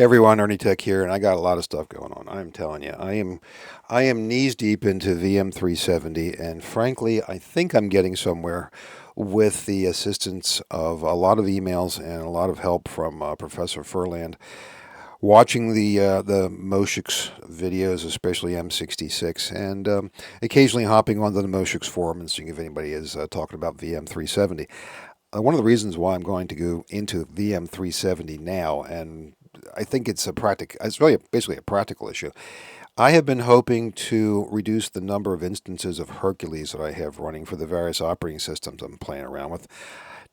Hey everyone, ErnieTech here, and I got a lot of stuff going on. I'm telling you, I am knees deep into VM370, and frankly, I think I'm getting somewhere with the assistance of a lot of emails and a lot of help from Professor Furland. Watching the Moshix videos, especially M66, and occasionally hopping onto the Moshix forum and seeing if anybody is talking about VM370. One of the reasons why I'm going to go into VM370 now, and I think it's really basically a practical issue. I have been hoping to reduce the number of instances of Hercules that I have running for the various operating systems I'm playing around with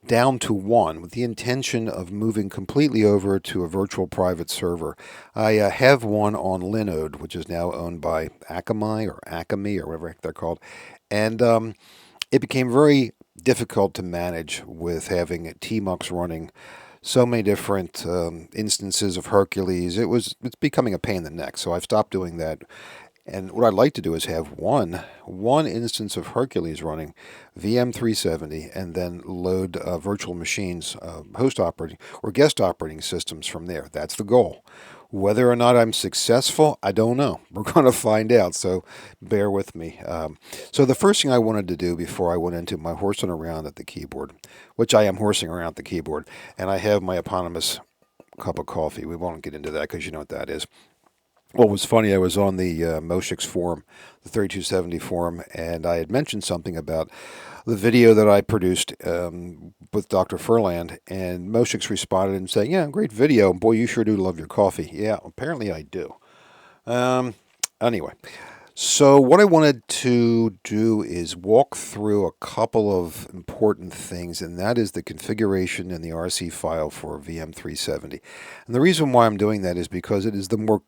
down to one, with the intention of moving completely over to a virtual private server. I have one on Linode, which is now owned by Akamai or whatever they're called, and it became very difficult to manage with having tmux running so many different instances of Hercules. It's becoming a pain in the neck, so I've stopped doing that. And what I'd like to do is have one instance of Hercules running VM370, and then load virtual machines, host operating or guest operating systems from there. That's the goal. Whether or not I'm successful, I don't know. We're going to find out, so bear with me. So the first thing I wanted to do before I went into my horsing around at the keyboard, which I am horsing around the keyboard, and I have my eponymous cup of coffee. We won't get into that because you know what that is. What was funny, I was on the Moshix forum, the 3270 forum, and I had mentioned something about the video that I produced with Dr. Furland, and Moshix responded and saying, "Yeah, great video. Boy, you sure do love your coffee." Yeah, apparently I do. Um, anyway, so what I wanted to do is walk through a couple of important things, and that is the configuration and the RC file for VM370. And the reason why I'm doing that is because it is the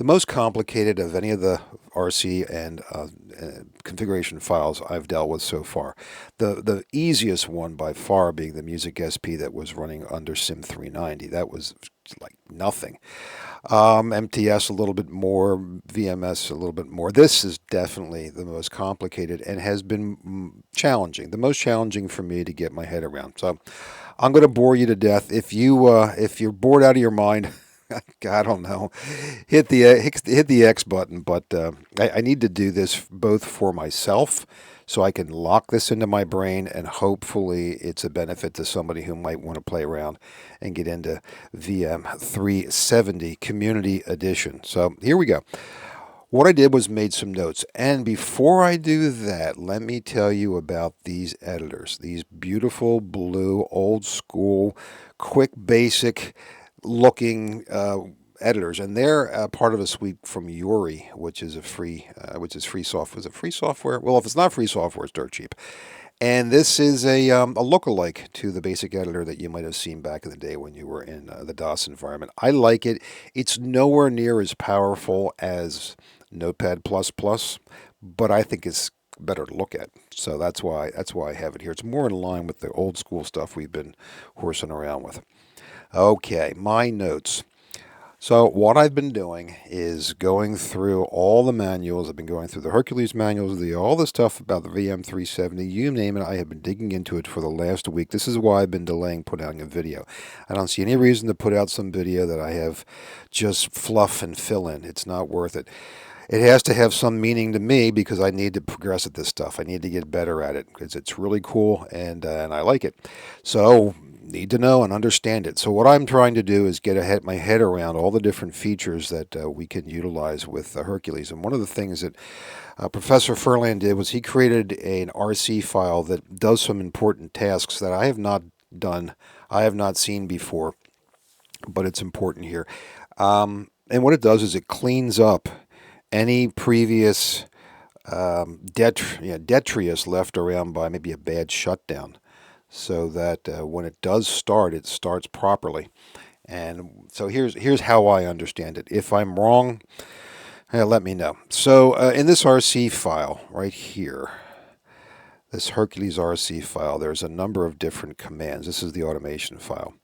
most complicated of any of the RC and configuration files I've dealt with so far. The easiest one by far being the Music SP that was running under SIM390. That was like nothing. MTS a little bit more, VMS a little bit more. This is definitely the most complicated and has been challenging, the most challenging for me to get my head around. So I'm going to bore you to death. If you're bored out of your mind, I don't know, hit the X button. But I need to do this both for myself, so I can lock this into my brain, and hopefully it's a benefit to somebody who might want to play around and get into VM370 Community Edition. So here we go. What I did was made some notes. And before I do that, let me tell you about these editors. These beautiful blue, old school, quick, basic looking editors, and they're part of a suite from Yuri, which is free software. Is it free software? Well, if it's not free software, it's dirt cheap. And this is a lookalike to the basic editor that you might have seen back in the day when you were in the DOS environment. I like it. It's nowhere near as powerful as Notepad++, but I think it's better to look at. So that's why I have it here. It's more in line with the old school stuff we've been horsing around with. Okay, my notes. So what I've been doing is going through all the manuals. I've been going through the Hercules manuals, all the stuff about the VM370, you name it. I have been digging into it for the last week. This is why I've been delaying putting out a video. I don't see any reason to put out some video that I have just fluff and fill in. It's not worth it. It has to have some meaning to me because I need to progress at this stuff. I need to get better at it because it's really cool and I like it. So need to know and understand it. So what I'm trying to do is get my head around all the different features that we can utilize with Hercules. And one of the things that Professor Furland did was he created an RC file that does some important tasks that I have not done, I have not seen before, but it's important here. And what it does is it cleans up any previous detritus left around by maybe a bad shutdown, so that when it does start, it starts properly. And so here's how I understand it. If I'm wrong, let me know. So in this RC file right here, this Hercules RC file, there's a number of different commands. This is the automation file.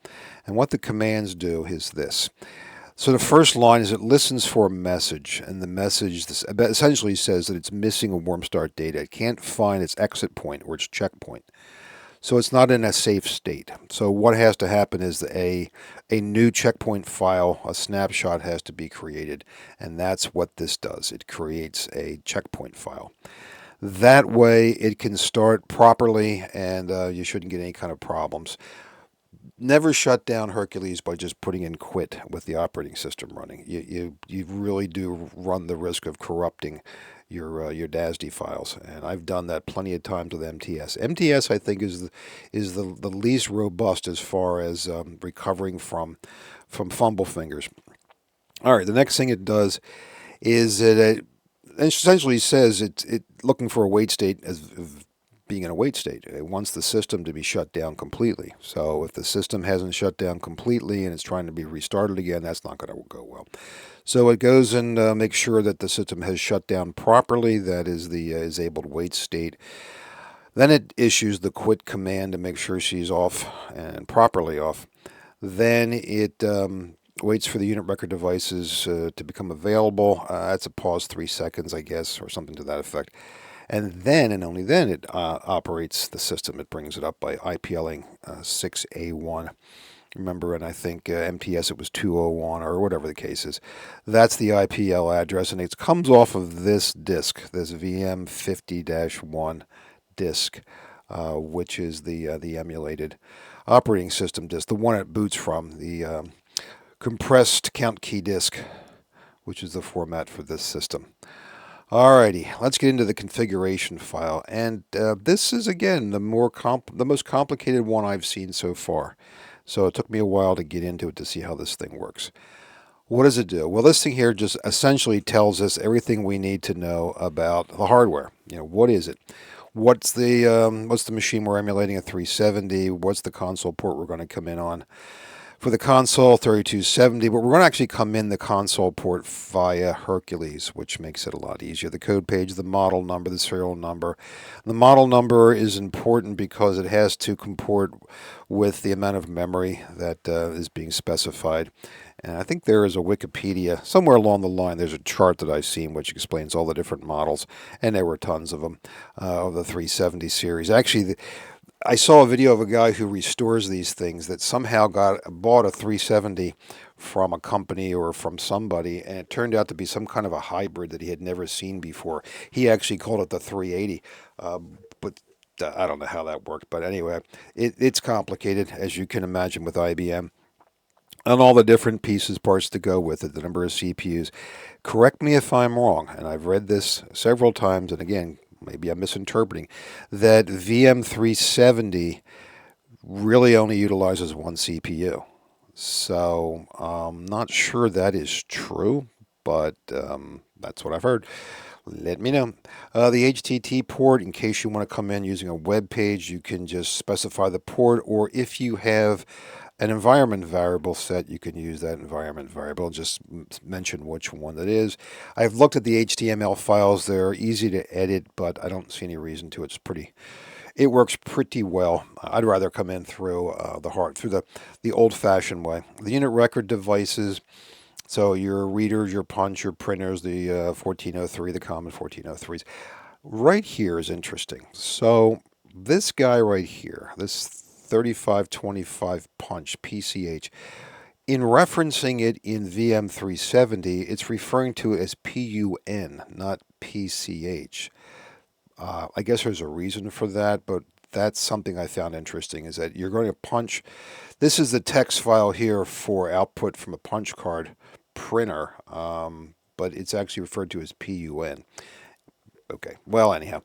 And what the commands do is this. So the first line is it listens for a message, and the message essentially says that it's missing a warm start data. It can't find its exit point or its checkpoint. So it's not in a safe state. So what has to happen is a new checkpoint file, a snapshot has to be created, and that's what this does. It creates a checkpoint file. That way it can start properly, and you shouldn't get any kind of problems. Never shut down Hercules by just putting in quit with the operating system running. You really do run the risk of corrupting your DASD files, and I've done that plenty of times with MTS. MTS, I think, is the least robust as far as recovering from fumble fingers. All right, the next thing it does is it essentially says it's looking for a wait state as being in a wait state. It wants the system to be shut down completely. So if the system hasn't shut down completely and it's trying to be restarted again, that's not going to go well. So it goes and makes sure that the system has shut down properly. That is the disabled wait state. Then it issues the quit command to make sure she's off and properly off. Then it waits for the unit record devices to become available. That's a pause 3 seconds, I guess, or something to that effect. And then, and only then, it operates the system. It brings it up by IPLing 6A1. Remember, and I think MTS it was 201 or whatever the case is. That's the IPL address, and it comes off of this disk, this VM50-1 disk, which is the emulated operating system disk, the one it boots from, the compressed count key disk, which is the format for this system. Alrighty, let's get into the configuration file, and this is again the most complicated one I've seen so far. So it took me a while to get into it to see how this thing works. What does it do? Well, this thing here just essentially tells us everything we need to know about the hardware. What is it? What's the machine we're emulating, a 370? What's the console port we're going to come in on? For the console, 3270, but we're going to actually come in the console port via Hercules, which makes it a lot easier. The code page, the model number, the serial number. The model number is important because it has to comport with the amount of memory that is being specified. And I think there is a Wikipedia, somewhere along the line, there's a chart that I've seen which explains all the different models, and there were tons of them, of the 370 series. Actually, I saw a video of a guy who restores these things that somehow bought a 370 from a company or from somebody, and it turned out to be some kind of a hybrid that he had never seen before. He actually called it the 380, but I don't know how that worked. But anyway, it's complicated, as you can imagine, with IBM. And all the different pieces, parts to go with it, the number of CPUs. Correct me if I'm wrong, and I've read this several times, and again, maybe I'm misinterpreting, that VM370 really only utilizes one CPU. So I'm not sure that is true, but that's what I've heard. Let me know. The HTTP port, in case you want to come in using a web page, you can just specify the port, or if you have an environment variable set, you can use that environment variable and just mention which one that is. I've looked at the HTML files. They're easy to edit, but I don't see any reason to. It works pretty well. I'd rather come in through the old-fashioned way. The unit record devices, so your readers, your punch, your printers, the 1403, the common 1403s. Right here is interesting. So this guy right here, this 3525 punch PCH, in referencing it in VM370, it's referring to it as PUN, not PCH. I guess there's a reason for that, but that's something I found interesting, is that you're going to punch. This is the text file here for output from a punch card printer, but it's actually referred to as PUN. Okay, well, anyhow.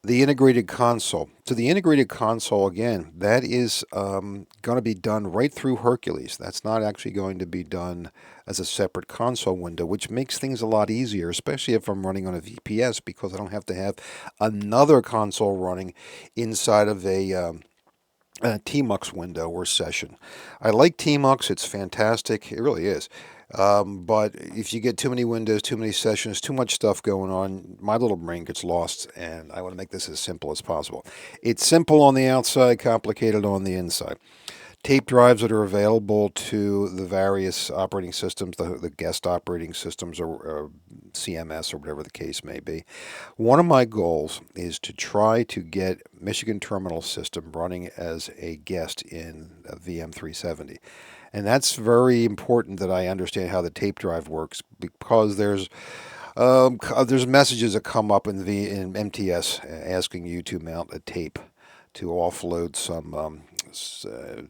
The integrated console. So the integrated console, again, that is going to be done right through Hercules. That's not actually going to be done as a separate console window, which makes things a lot easier, especially if I'm running on a VPS, because I don't have to have another console running inside of a TMUX window or session. I like TMUX. It's fantastic. It really is. But if you get too many windows, too many sessions, too much stuff going on, my little brain gets lost, and I want to make this as simple as possible. It's simple on the outside, complicated on the inside. tape drives that are available to the various operating systems, the guest operating systems, or CMS, or whatever the case may be. One of my goals is to try to get Michigan Terminal System running as a guest in VM370. And that's very important that I understand how the tape drive works, because there's messages that come up in MTS asking you to mount a tape to offload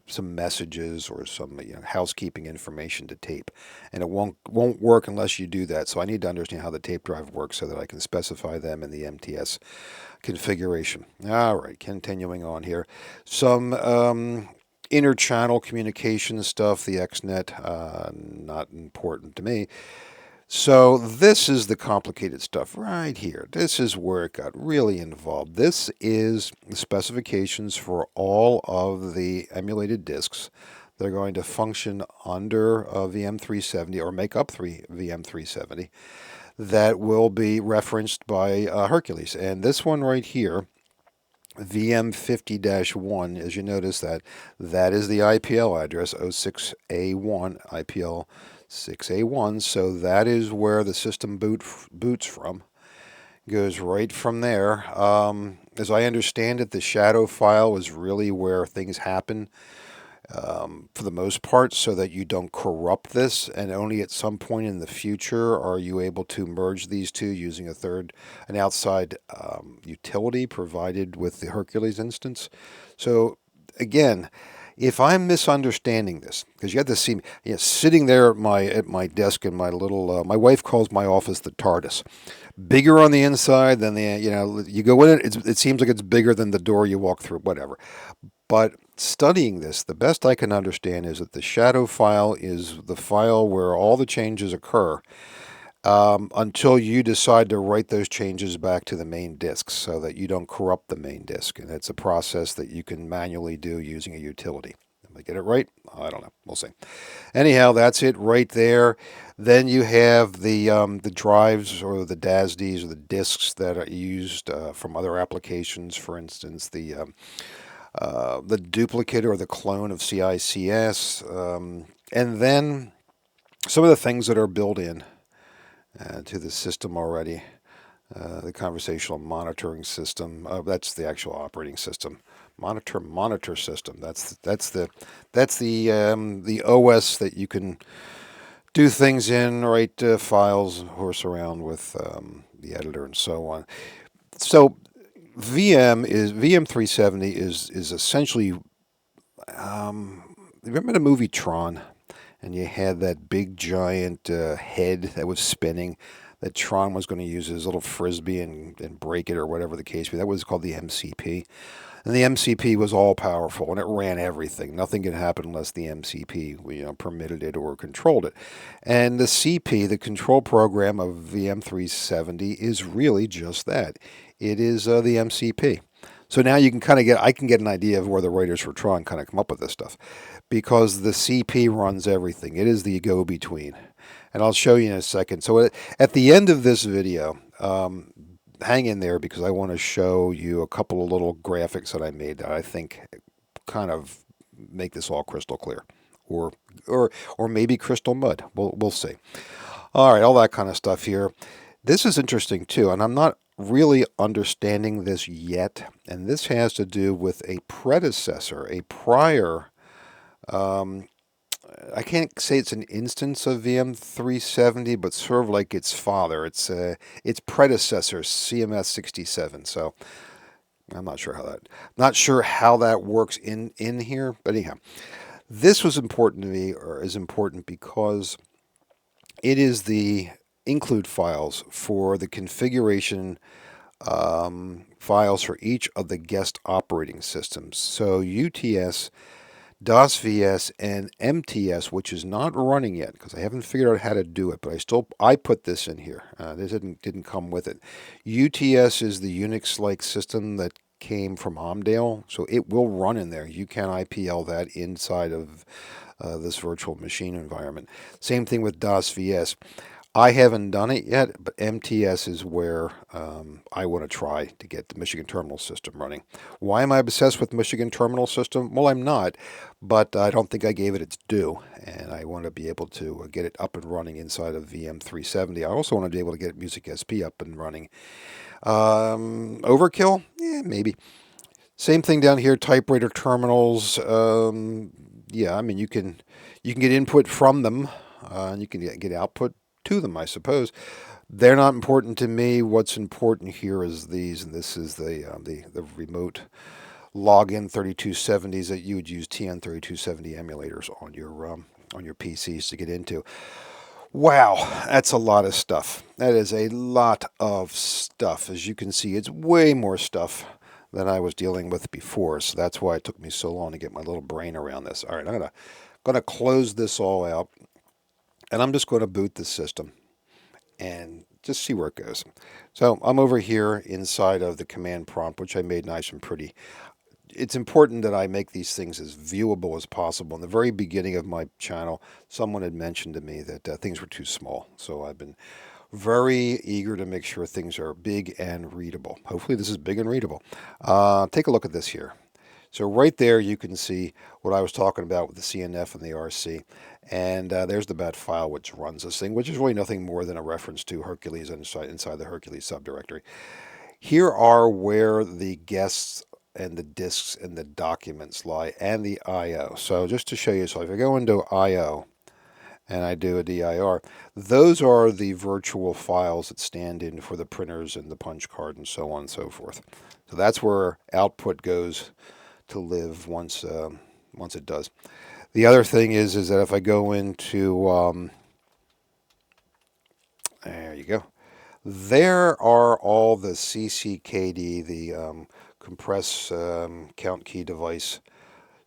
some messages or some housekeeping information to tape, and it won't work unless you do that. So I need to understand how the tape drive works so that I can specify them in the MTS configuration. All right, continuing on here, some inter-channel communication stuff. The XNet, not important to me. So this is the complicated stuff right here. This is where it got really involved. This is the specifications for all of the emulated disks. They're going to function under VM370 or make up VM370 that will be referenced by Hercules. And this one right here, VM50-1, as you notice, that is the IPL address, 06A1, IPL 6A1, so that is where the system boots from. Goes right from there. As I understand it, the shadow file is really where things happen for the most part, so that you don't corrupt this, and only at some point in the future are you able to merge these two using an outside utility provided with the Hercules instance. So again, if I'm misunderstanding this, because you have to see me sitting there at my desk in my little, my wife calls my office the TARDIS. Bigger on the inside than you go in it seems like it's bigger than the door you walk through, whatever. But studying this, the best I can understand is that the shadow file is the file where all the changes occur until you decide to write those changes back to the main disk so that you don't corrupt the main disk. And it's a process that you can manually do using a utility. Did I get it right? I don't know. We'll see. Anyhow, that's it right there. Then you have the drives or the DASDs or the disks that are used from other applications. For instance, the duplicate or the clone of CICS, and then some of the things that are built in to the system already. The conversational monitoring system. That's the actual operating system. Monitor system. That's the OS that you can do things in, write files, horse around with the editor, and so on. So VM370 is essentially. Remember the movie Tron? And you had that big giant head that was spinning that Tron was going to use his little frisbee and break it or whatever the case be. That was called the MCP. And the MCP was all powerful and it ran everything. Nothing could happen unless the MCP permitted it or controlled it. And the CP, the control program of VM370, is really just that. It is the MCP. So now you can I can get an idea of where the writers for Tron kind of come up with this stuff, because the CP runs everything. It is the go-between. And I'll show you in a second. So at the end of this video, hang in there, because I want to show you a couple of little graphics that I made that I think kind of make this all crystal clear, or maybe crystal mud. We'll see. All right, all that kind of stuff here. This is interesting too, and I'm not really understanding this yet. And this has to do with a predecessor, a prior. I can't say it's an instance of VM370, but sort of like its father. It's predecessor, CMS67. So I'm not sure how that works in here. But anyhow, this was important to me, or is important, because it is the include files for the configuration files for each of the guest operating systems. So UTS, DOS-VS, and MTS, which is not running yet because I haven't figured out how to do it, but I put this in here. This didn't come with it. UTS is the Unix-like system that came from Amdale, so it will run in there. You can IPL that inside of this virtual machine environment. Same thing with DOS-VS. I haven't done it yet, but MTS is where I want to try to get the Michigan terminal system running. Why am I obsessed with Michigan terminal system? Well, I'm not, but I don't think I gave it its due, and I want to be able to get it up and running inside of VM370. I also want to be able to get Music SP up and running. Overkill? Yeah, maybe. Same thing down here. Typewriter terminals. Yeah, I mean you can get input from them, and you can get output to them, I suppose. They're not important to me. What's important here is these, and this is the remote login 3270s that you would use TN3270 emulators on your PCs to get into. Wow, that's a lot of stuff. That is a lot of stuff. As you can see, it's way more stuff than I was dealing with before. So that's why it took me so long to get my little brain around this. All right, I'm gonna close this all out, and I'm just going to boot the system and just see where it goes. So I'm over here inside of the command prompt, which I made nice and pretty. It's important that I make these things as viewable as possible. In the very beginning of my channel, someone had mentioned to me that things were too small. So I've been very eager to make sure things are big and readable. Hopefully this is big and readable. Take a look at this here. So right there you can see what I was talking about with the CNF and the RC. And there's the bat file which runs this thing, which is really nothing more than a reference to Hercules inside the Hercules subdirectory. Here are where the guests and the disks and the documents lie, and the I/O. So just to show you, so if I go into I/O and I do a dir, those are the virtual files that stand in for the printers and the punch card and so on and so forth. So that's where output goes to live once it does. The other thing is that if I go into there you go. There are all the CCKD, the compress count key device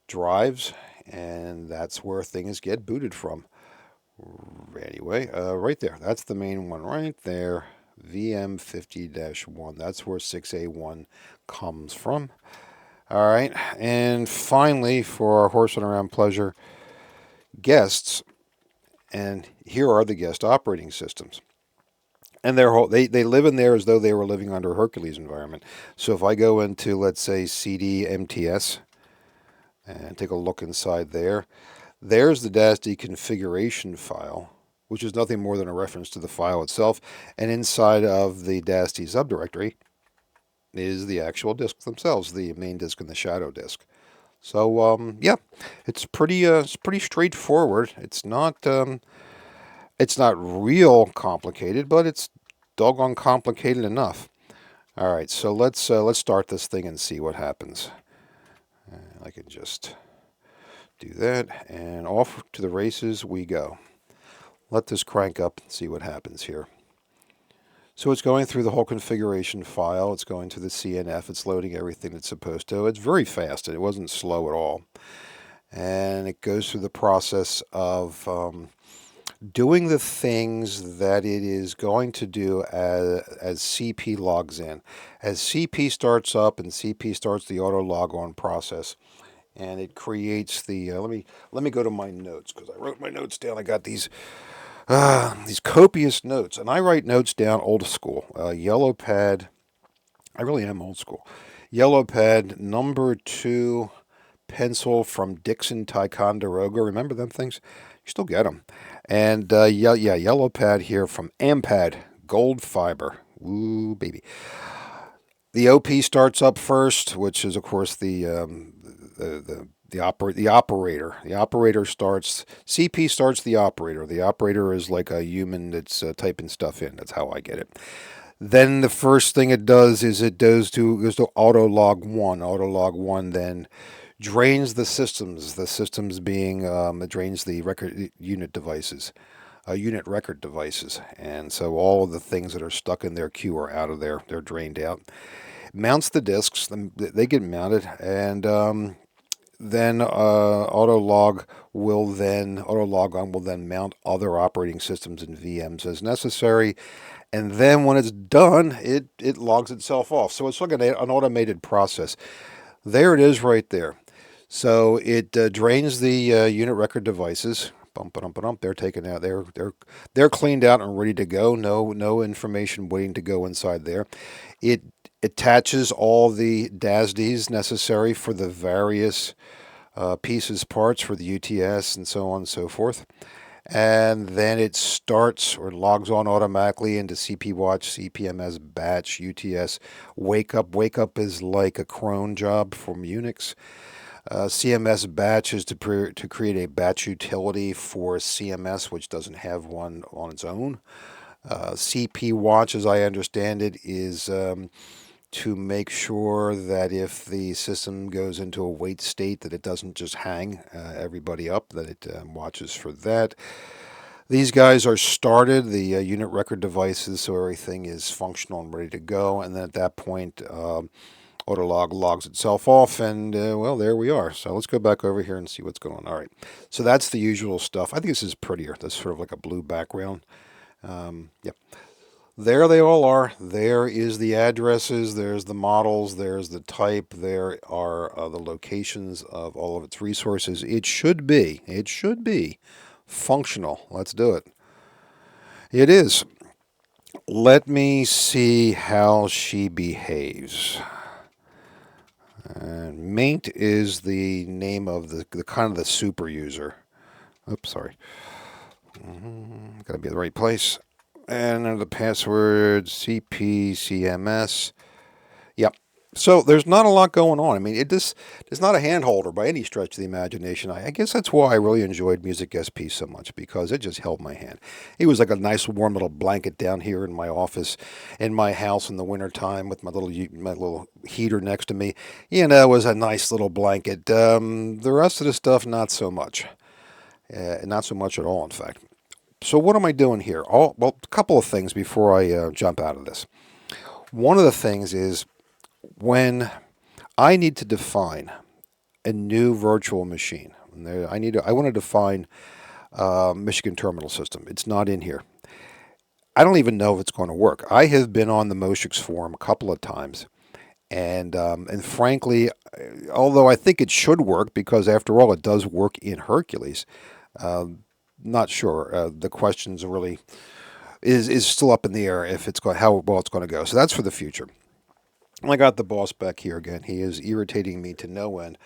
drives, and that's where things get booted from. Anyway, right there. That's the main one right there. VM50-1. That's where 6A1 comes from. All right. And finally, for our horsing around pleasure, guests. And here are the guest operating systems. And they live in there as though they were living under a Hercules environment. So if I go into, let's say, CD MTS and take a look inside there, there's the DASD configuration file, which is nothing more than a reference to the file itself. And inside of the DASD subdirectory is the actual disks themselves, the main disk and the shadow disk. So yeah, it's pretty straightforward. It's not real complicated, but it's doggone complicated enough. All right, so let's start this thing and see what happens. I can just do that, and off to the races we go. Let this crank up and see what happens here. So it's going through the whole configuration file. It's going to the CNF. It's loading everything it's supposed to. It's very fast. It wasn't slow at all. And it goes through the process of doing the things that it is going to do as CP logs in. As CP starts up and CP starts the auto log on process, and it creates the let me go to my notes, because I wrote my notes down. I got these copious notes, and I write notes down old school. Yellow pad. I really am old school. Yellow pad, number 2 pencil from Dixon Ticonderoga. Remember them things? You still get them. And yeah, yellow pad here from Ampad, gold fiber. Woo, baby. The OP starts up first, which is of course the operator. The operator starts. CP starts the operator. The operator is like a human that's typing stuff in. That's how I get it. Then the first thing it does is it goes to auto log 1. Auto log 1 then drains the systems. The systems being it drains the record unit devices, unit record devices, and so all of the things that are stuck in their queue are out of there. They're drained out. Mounts the disks. They get mounted, and then auto log on will then mount other operating systems and VMs as necessary. And then when it's done, it logs itself off. So it's like an automated process. There it is right there. So it drains the unit record devices Bump, bump, bump. They're taken out. They're cleaned out and ready to go. No information waiting to go inside there. It attaches all the DASDs necessary for the various pieces, parts for the UTS, and so on and so forth. And then it starts or logs on automatically into CP Watch, CPMS, Batch, UTS, Wake Up. Wake Up is like a cron job from Unix. CMS Batch is to create a batch utility for CMS, which doesn't have one on its own. CP Watch, as I understand it, is to make sure that if the system goes into a wait state, that it doesn't just hang everybody up, that it watches for that. These guys are started, the unit record devices, so everything is functional and ready to go. And then at that point, Autolog logs itself off, and well, there we are. So let's go back over here and see what's going on. All right, so that's the usual stuff. I think this is prettier. That's sort of like a blue background. Yep. There they all are. There is the addresses, there's the models, there's the type, there are the locations of all of its resources. It should be functional. Let's do it. It is. Let me see how she behaves. And Maint is the name of the kind of the super user. Oops, sorry. Gotta be in the right place. And the password CPCMS. Yep. So there's not a lot going on. I mean, it's not a hand holder by any stretch of the imagination. I guess that's why I really enjoyed Music SP so much, because it just held my hand. It was like a nice warm little blanket down here in my office, in my house in the wintertime with my little heater next to me. You know, it was a nice little blanket. The rest of the stuff, not so much. Not so much at all, in fact. So what am I doing here? Well, a couple of things before I jump out of this. One of the things is when I need to define a new virtual machine. I want to define Michigan Terminal System. It's not in here. I don't even know if it's going to work. I have been on the Moshix forum a couple of times, and frankly, although I think it should work because after all it does work in Hercules. Not sure. The questions really is still up in the air if it's how well it's going to go. So that's for the future. I got the boss back here again. He is irritating me to no end.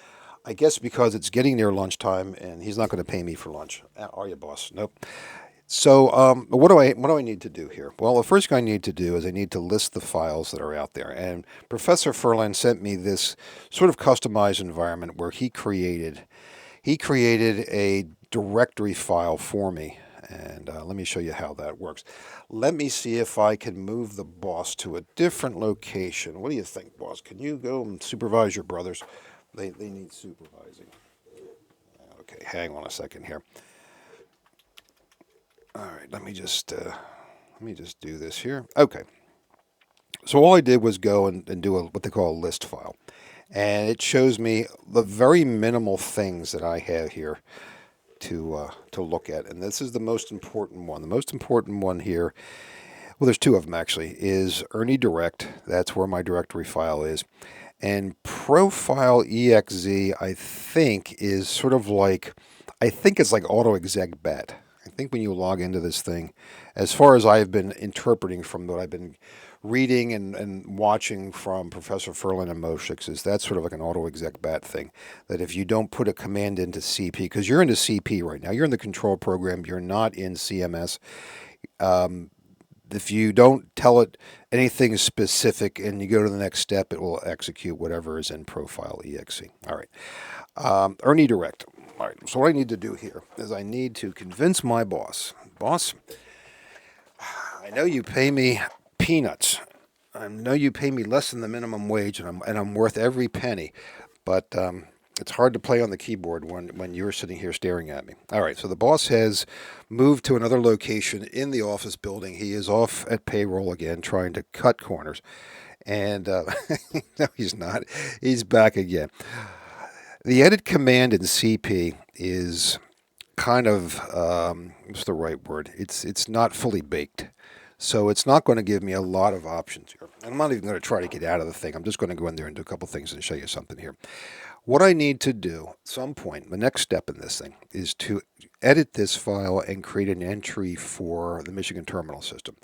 I guess because it's getting near lunchtime and he's not going to pay me for lunch. Are you, boss? Nope. So what do I need to do here? Well, the first thing I need to do is I need to list the files that are out there. And Professor Furlan sent me this sort of customized environment where he created a directory file for me, and let me show you how that works. Let me see if I can move the boss to a different location. What do you think, boss? Can you go and supervise your brothers? They need supervising. Okay, hang on a second here. All right, let me just do this here. Okay, so all I did was go and do what they call a list file, and it shows me the very minimal things that I have here to look at. And this is the most important one. The most important one here, well, there's two of them actually, is ErnieDirect. That's where my directory file is. And Profile.exe, I think, is sort of like, I think it's like AutoExec bat. I think when you log into this thing, as far as I've been interpreting from what I've been reading and watching from Professor Furlan and Moshix, is that's sort of like an AutoExec bat thing. That if you don't put a command into CP, because you're into CP right now, you're in the control program, you're not in CMS. If you don't tell it anything specific and you go to the next step, it will execute whatever is in Profile.exe. All right. ErnieDirect. All right. So what I need to do here is I need to convince my boss. Boss, I know you pay me peanuts. I know you pay me less than the minimum wage, and I'm worth every penny. But it's hard to play on the keyboard when you're sitting here staring at me. All right, so the boss has moved to another location in the office building. He is off at payroll again, trying to cut corners. And no, he's not. He's back again. The edit command in CP is kind of, what's the right word? It's not fully baked. So it's not going to give me a lot of options here. I'm not even going to try to get out of the thing. I'm just going to go in there and do a couple things and show you something here. What I need to do at some point, the next step in this thing, is to edit this file and create an entry for the Michigan terminal system.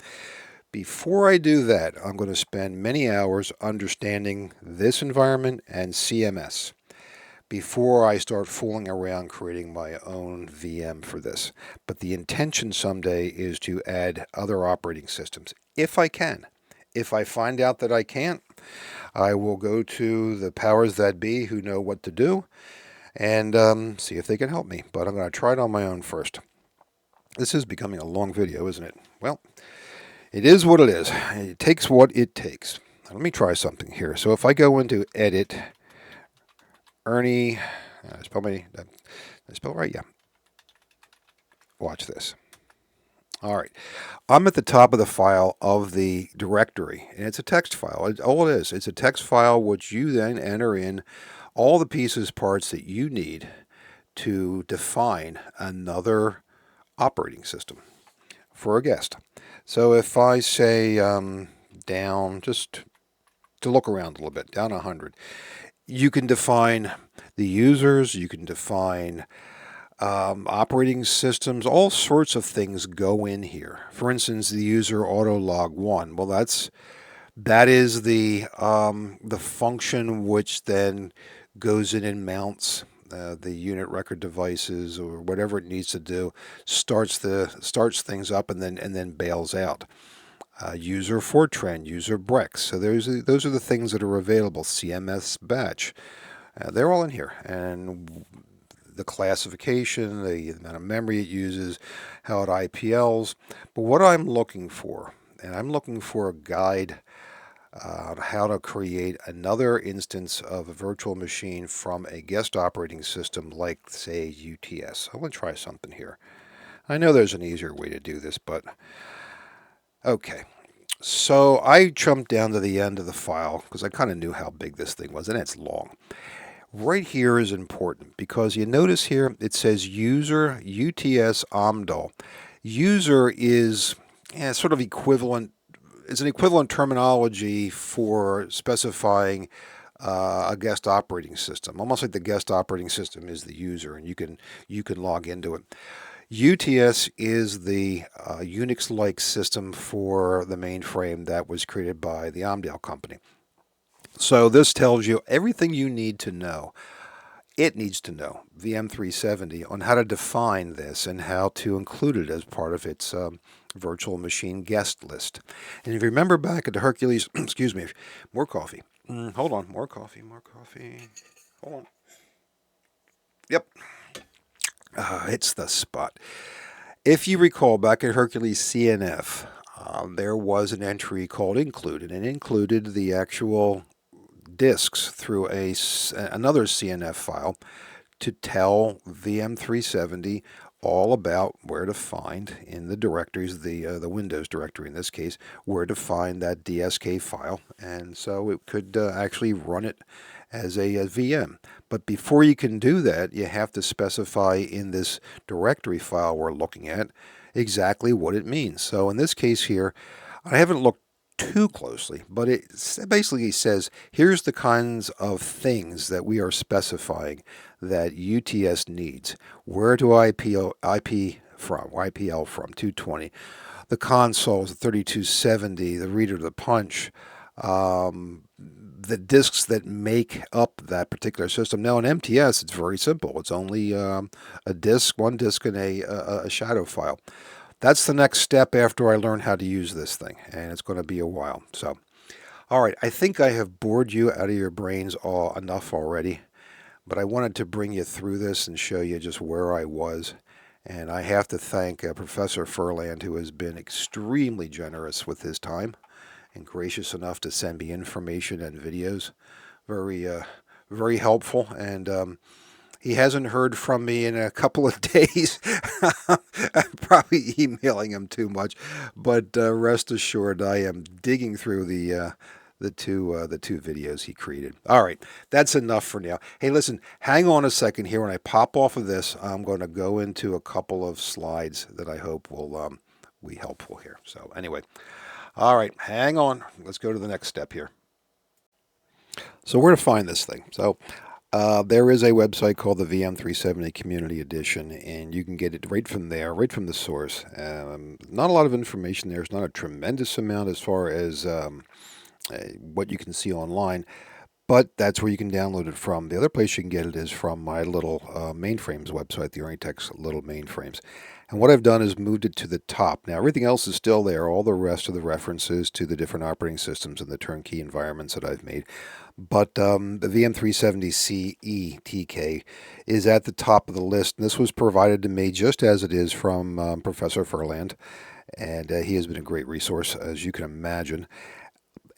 Before I do that, I'm going to spend many hours understanding this environment and CMS before I start fooling around creating my own VM for this. But the intention someday is to add other operating systems, if I can. If I find out that I can't, I will go to the powers that be who know what to do and see if they can help me. But I'm going to try it on my own first. This is becoming a long video, isn't it? Well, it is what it is. It takes what it takes. Now, let me try something here. So if I go into Edit, Ernie, spell right? Yeah. Watch this. All right. I'm at the top of the file of the directory, and it's a text file. All it is, it's a text file which you then enter in all the pieces, parts that you need to define another operating system for a guest. So if I say down, just to look around a little bit, down 100, you can define the users, you can define operating systems, all sorts of things go in here. For instance, the user auto log 1. Well, that is the function which then goes in and mounts the unit record devices or whatever it needs to do, starts things up and then bails out. User Fortran, user Brex. So those are the things that are available. CMS batch. They're all in here, and the classification, the amount of memory it uses, how it IPLs. But what I'm looking for, and I'm looking for a guide on how to create another instance of a virtual machine from a guest operating system like, say, UTS. I'm going to try something here. I know there's an easier way to do this, but okay. So I jumped down to the end of the file because I kind of knew how big this thing was, and it's long. Right here is important because you notice here it says user UTS OMDL. User is sort of equivalent. It's an equivalent terminology for specifying a guest operating system, almost like the guest operating system is the user, and you can log into it. UTS is the Unix-like system for the mainframe that was created by the OMDL company. So this tells you everything you need to know. It needs to know, VM370, on how to define this and how to include it as part of its virtual machine guest list. And if you remember back at the Hercules, excuse me, more coffee. Hold on, more coffee. Hold on. Yep. It's the spot. If you recall, back at Hercules CNF, there was an entry called included, and it included the actual disks through another CNF file to tell VM370 all about where to find in the directories, the Windows directory in this case, where to find that DSK file, and so it could actually run it as a VM. But before you can do that, you have to specify in this directory file we're looking at exactly what it means. So in this case here, I haven't looked too closely, but it basically says here's the kinds of things that we are specifying that UTS needs. Where to IPL from 220, the consoles, the 3270, the reader, the punch, the disks that make up that particular system. Now in MTS, it's very simple. It's only a disk, one disk, and a shadow file. That's the next step after I learn how to use this thing, and it's going to be a while. So, all right, I think I have bored you out of your brains enough already, but I wanted to bring you through this and show you just where I was. And I have to thank Professor Furland, who has been extremely generous with his time and gracious enough to send me information and videos. Very helpful, and he hasn't heard from me in a couple of days. I'm probably emailing him too much, but rest assured, I am digging through the two videos he created. All right, that's enough for now. Hey, listen, hang on a second here. When I pop off of this, I'm going to go into a couple of slides that I hope we helpful here. So anyway, all right, hang on. Let's go to the next step here. So where to find this thing? So there is a website called the VM370 Community Edition, and you can get it right from there, right from the source. Not a lot of information there. It's not a tremendous amount as far as what you can see online, but that's where you can download it from. The other place you can get it is from my little mainframes website, the ErnieTech's little mainframes. And what I've done is moved it to the top. Now everything else is still there, all the rest of the references to the different operating systems and the turnkey environments that I've made. But the VM370CE TK is at the top of the list. And this was provided to me just as it is from Professor Furland. And he has been a great resource, as you can imagine.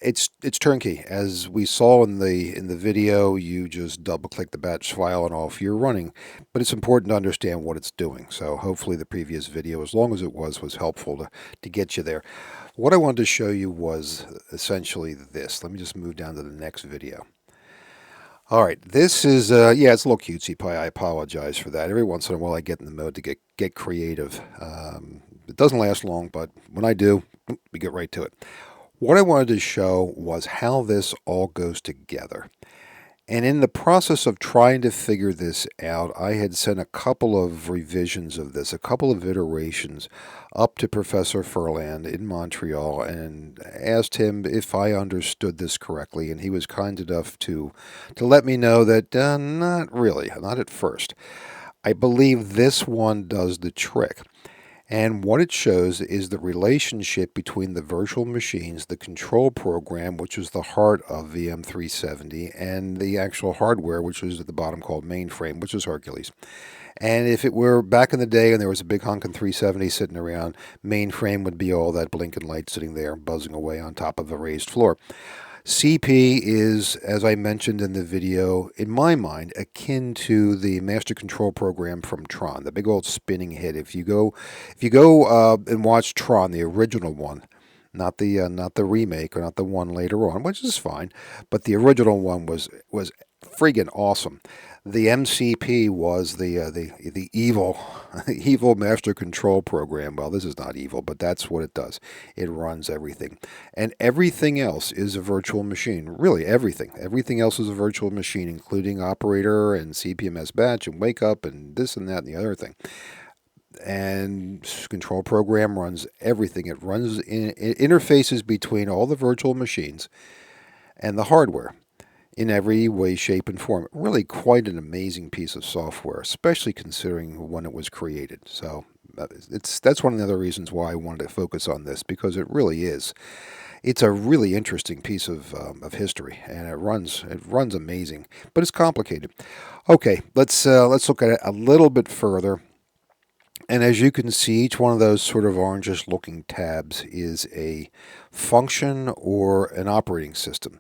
It's turnkey. As we saw in the video, you just double click the batch file and off you're running. But it's important to understand what it's doing. So hopefully the previous video, as long as it was helpful to get you there. What I wanted to show you was essentially this. Let me just move down to the next video. All right, this is, yeah, it's a little cutesy pie. I apologize for that. Every once in a while I get in the mode to get creative. It doesn't last long, but when I do, we get right to it. What I wanted to show was how this all goes together. And in the process of trying to figure this out, I had sent a couple of revisions of this, a couple of iterations up to Professor Furland in Montreal and asked him if I understood this correctly. And he was kind enough to let me know that not really, not at first. I believe this one does the trick. And what it shows is the relationship between the virtual machines, the control program, which is the heart of VM370, and the actual hardware, which is at the bottom called mainframe, which is Hercules. And if it were back in the day and there was a big honkin' 370 sitting around, mainframe would be all that blinking light sitting there buzzing away on top of a raised floor. CP is, as I mentioned in the video, in my mind, akin to the master control program from Tron, the big old spinning head. If you go and watch Tron, the original one, not the remake or not the one later on, which is fine, but the original one was friggin' awesome. The MCP was the evil evil master control program. Well, this is not evil, but that's what it does. It runs everything. And everything else is a virtual machine. Really, everything. Everything else is a virtual machine, including operator and CPMS batch and wake up and this and that and the other thing. And control program runs everything. It runs it interfaces between all the virtual machines and the hardware in every way, shape, and form. Really quite an amazing piece of software, especially considering when it was created. So that's one of the other reasons why I wanted to focus on this, because it really is. It's a really interesting piece of history, and it runs amazing, but it's complicated. Okay, let's look at it a little bit further. And as you can see, each one of those sort of orangish looking tabs is a function or an operating system.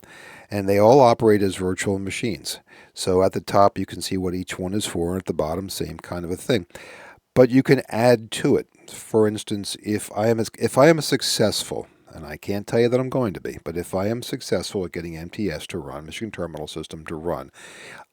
And they all operate as virtual machines. So at the top you can see what each one is for, and at the bottom same kind of a thing. But you can add to it. For instance, if I am successful, and I can't tell you that I'm going to be, but if I am successful at getting MTS to run, Machine Terminal System to run,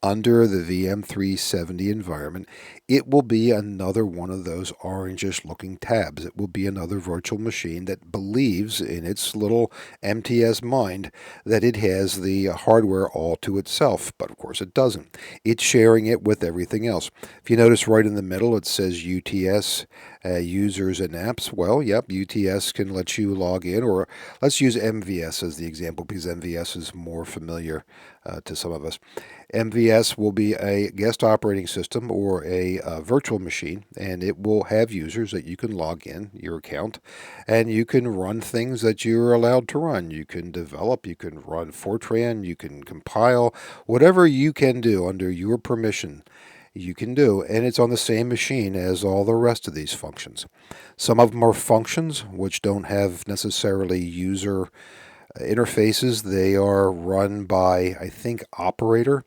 under the VM370 environment, it will be another one of those orangish looking tabs. It will be another virtual machine that believes in its little MTS mind that it has the hardware all to itself, but of course it doesn't. It's sharing it with everything else. If you notice right in the middle it says UTS, users and apps. Well, yep, UTS can let you log in, or let's use MVS as the example because MVS is more familiar to some of us. MVS will be a guest operating system or a virtual machine, and it will have users that you can log in, your account, and you can run things that you're allowed to run. You can develop, you can run Fortran, you can compile, whatever you can do under your permission, you can do, and it's on the same machine as all the rest of these functions. Some of them are functions which don't have necessarily user interfaces. They are run by, I think, operator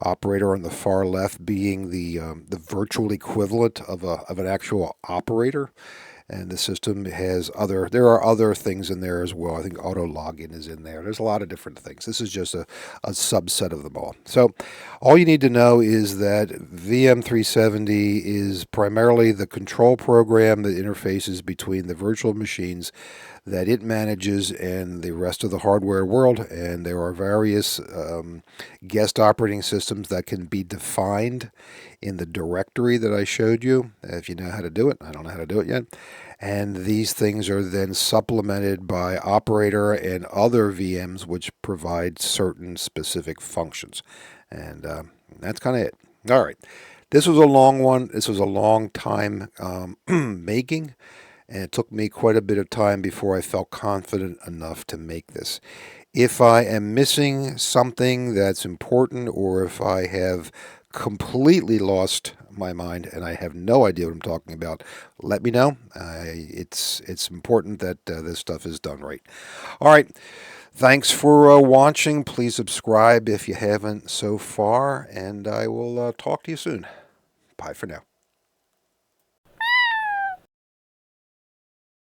on the far left being the virtual equivalent of an actual operator. And the system has there are other things in there as well. I think auto login is in there. There's a lot of different things. This is just a subset of them all. So all you need to know is that VM370 is primarily the control program that interfaces between the virtual machines that it manages and the rest of the hardware world. And there are various guest operating systems that can be defined in the directory that I showed you, if you know how to do it. I don't know how to do it yet. And these things are then supplemented by operator and other VMs which provide certain specific functions. And that's kind of it. All right. This was a long one. This was a long time making, and it took me quite a bit of time before I felt confident enough to make this. If I am missing something that's important, or if I have completely lost my mind and I have no idea what I'm talking about, let me know. It's important that this stuff is done right. All right. Thanks for watching. Please subscribe if you haven't so far, and I will talk to you soon. Bye for now.